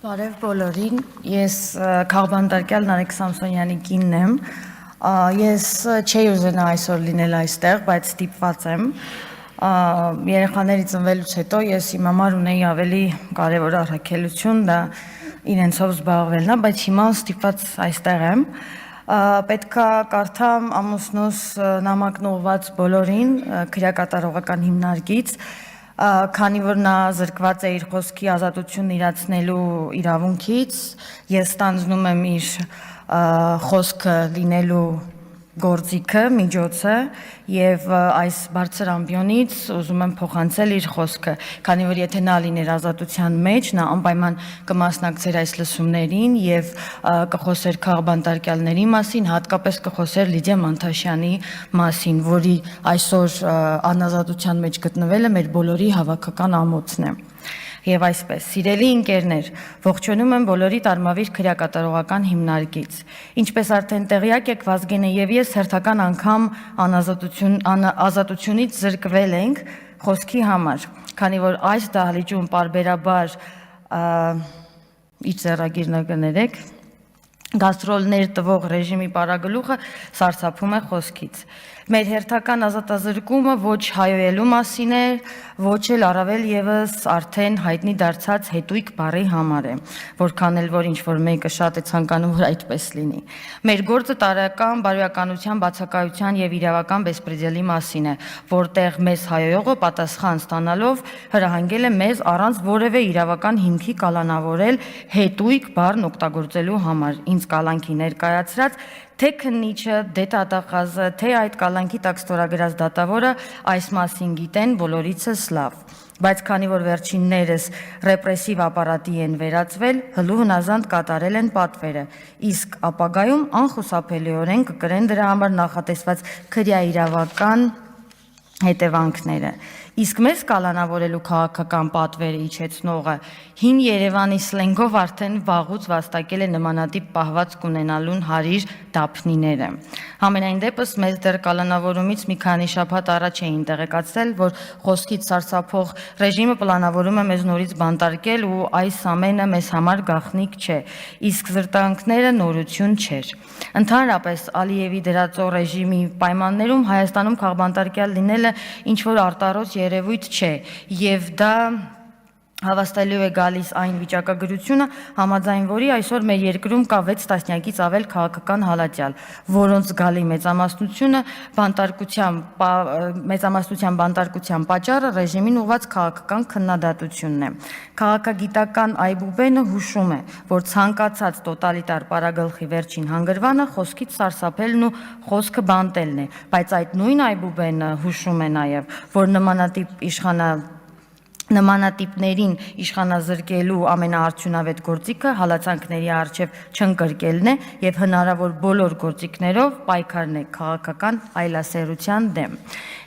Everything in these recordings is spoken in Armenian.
Բարև բոլորին, ես քաղբանտարկյալ Նարեկ Սամսոնյանի կինն եմ, ես չէի ուզենա այսօր լինել այստեղ, բայց ստիպված եմ, երեխաների ծնվելուց հետո ես իմ համար ունեի ավելի կարևոր առաքելություն, դա իրենցով զբաղվելն է, բայց հիմա ստիպված այստեղ եմ, պետքա կարդամ ամուսնուս նամակն ուղղված բոլորին քրեակատարողական հիմնարկից, քանի որ նա զրկված է իր խոսքի ազատությունն իրացնելու իրավունքից, ես ստանձնում եմ իր խոսքը լինելու գործիքը, միջոցը եւ այս բարձր ամբիոնից ուզում եմ փոխանցել իր խոսքը, քանի որ եթե նա լիներ ազատության մեջ, նա անպայման կմասնակցեր այս լսումներին եւ կխոսեր քաղբանտարկյալների մասին, հատկապես կխոսեր Լիդիա Մանթաշյանի մասին, որի այսօր անազատության մեջ գտնվելը մեր բոլորի հավաքական ամոթն է։ Եվ այսպես, սիրելի ընկերներ, ողջունում եմ բոլորի Արմավիր քրեակատարողական հիմնարկից։ Ինչպես արդեն տեղյակ եք, Վազգենը եւ ես հերթական անգամ ազատությունից զրկվել ենք խոսքի համար, քանի որ այս դահլիճում պարբերաբար իր ձեռագիրը կներեք, գաստրոլներ տվող ռեժիմի պարագլուխը սարսափում է խոսքից։ Մեր հերթական ազատազրկումը ոչ հայոյելու մասին է, ոչ էլ առավել եւս արդեն հայտնի դարձած հետույք բառի համար է, որքան էլ որ ինչ-որ մեկը շատ է ցանկանում, որ այդպես լինի։ Մեր գործը տարեկան բարոյականության, բացակայության եւ իրավական բեսպրեդելի մասին է, որտեղ մեզ հայոյողը պատասխան ստանալով հրահանգել է մեզ առանց որևէ իրավական հիմքի կալանավորել հետույք բառն օգտագործելու համար։ Ինձ կալանքի ներկայացրած թե քննիչը, թե դատախազը, թե այդ կալանքի տակ ստորագրած դատավորը այս մասին գիտեն բոլորիցս լավ, բայց քանի որ վերջիններս ռեպրեսիվ ապարատի են վերածվել, հլու հնազանդ կատարել են պատվերը, իսկ ապագայում անխուսափելիորեն կկրեն դրա համար նախատեսված քրեաիրավական հետևանքները։ Իսկ մեզ կալանավորելու քաղաքական պատվերը իջեցնողը հին Երևանի սլենգով արդեն վաղուց վաստակել է նմանատիպ պահվածք ունենալուն հարիր դափնիները։ Համենայն դեպս մեզ դեռ կալանավորումից մի քանի շաբաթ առաջ էին տեղեկացրել, որ խոսքից սարսափող ռեժիմը պլանավորում է մեզ նորից բանտարկել ու այս ամենը մեզ համար գաղտնիք չէ, իսկ զրտանքները նորություն չէր։ Ընդհանրապես Ալիևի դրածո ռեժիմի պայմաններում Հայաստանում քաղբանտարկյալ լինելը ինչ որ արտարոց երևույթ չէ, եւ դա հավաստելու է գալիս այն վիճակագրությունը, համաձայն որի այսօր մեր երկրում կա 6 տասնյակից ավել քաղաքական հալածյալ, որոնց զգալի մեծամասնության բանտարկության պատճառը ռեժիմին ուղղված քաղաքական քննադատությունն է։ Քաղաքագիտական այբուբենը հուշում է, որ ցանկացած տոտալիտար պարագլխի վերջին հանգրվանը խոսքից սարսափելն ու խոսքը բանտելն է, բայց այդ նույն այբուբենը հուշում է նաև, որ նմանատիպներին իշխանազրկելու ամենաարդյունավետ գործիքը հալածանքների առջև չընկրկելն է եւ հնարավոր բոլոր գործիքներով պայքարն է քաղաքական այլասերության դեմ։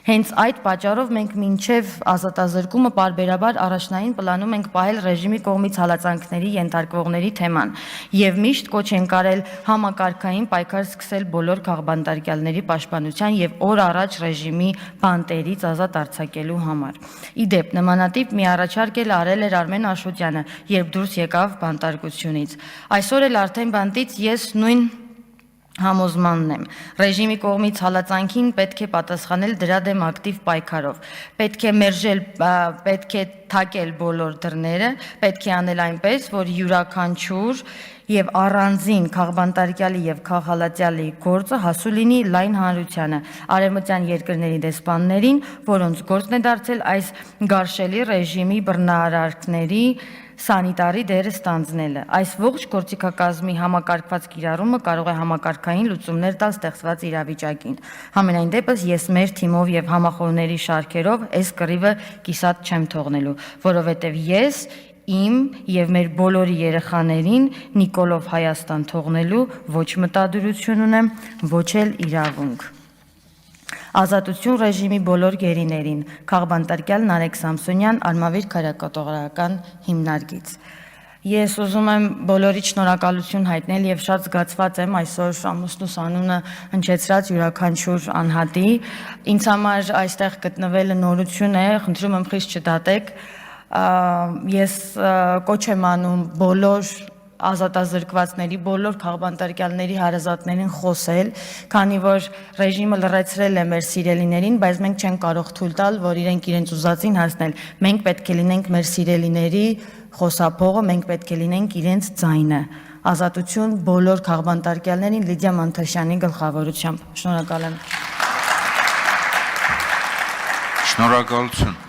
Հենց այդ պատճառով մենք մինչև ազատազրկումը պարբերաբար առաջնային պլանում ենք պահել ռեժիմի կողմից հալածանքների ենթարկվողների թեման եւ միշտ կոչ ենք արել համակարգային պայքար սկսել բոլոր քաղբանտարկյալների պաշտպանության եւ օր առաջ ռեժիմի բանտերից ազատ արձակելու համար։ Իդեպ նմանատիպ մի առաջարկ էլ արել էր Արմեն Աշոտյանը, երբ դուրս եկավ բանտարկությունից։ Այսօր էլ արդեն բանտից ես նույն համոզմանն եմ։ Ռեժիմի կողմից հալածանքին պետք է պատասխանել դրա դեմ ակտիվ պայքարով։ Պետք է մերժել, պետք է թակել բոլոր դռները, պետք է անել այնպես, որ յուրաքանչյուր եւ առանձին քաղբանտարկյալի եւ քաղհալածյալի գործը հասու լինի լայն հանրությանը, արևմտյան երկրների դեսպաններին, որոնց գործն է դարձել այս գարշելի ռեժիմի բռնարարքների սանիտարի դերը ստանձնելը։ Այս ողջ գործիքակազմի համակարգված կիրառումը կարող է համակարգային լուծումներ տալ ստեղծված իրավիճակին։ Համենայն դեպս ես մեր թիմով եւ համախոհների շարքերով այս կռիվը կիսատ չեմ թողնելու, որովհետեւ ես իմ եւ մեր բոլորի երեխաներին Նիկոլով Հայաստան թողնելու ոչ մտադրություն ունեմ, ոչ էլ իրավունք։ Ազատություն ռեժիմի բոլոր գերիներին, քաղբանտարկյալ Նարեկ Սամսոնյան, Արմավիր քրեակատարողական հիմնարկից։ Ես ուզում եմ բոլորի շնորհակալություն հայտնել եւ շատ զգացված եմ այսօր ամուսնուս անունը հնչեցրած յուրաքանչյուր անհատի։ Ինձ համար այստեղ գտնվելը նորություն է, խնդրում եմ խիստ չդատեք, Ես կոչ եմ անում բոլոր ազատազրկվածների, բոլոր քաղբանտարկյալների հարազատներին խոսել, քանի որ ռեժիմը լռեցրել է մեր սիրելիներին, բայց մենք չենք կարող թույլ տալ, որ իրենք իրենց ուզածին հասնել։ Մենք պետք է լինենք մեր սիրելիների խոսափողը, մենք պետք է լինենք իրենց ձայնը։ Ազատություն բոլոր քաղբանտարկյալներին Լիդիա Մանթաշյանի գլխավորությամբ։ Շնորհակալ եմ։ Շնորհակալություն։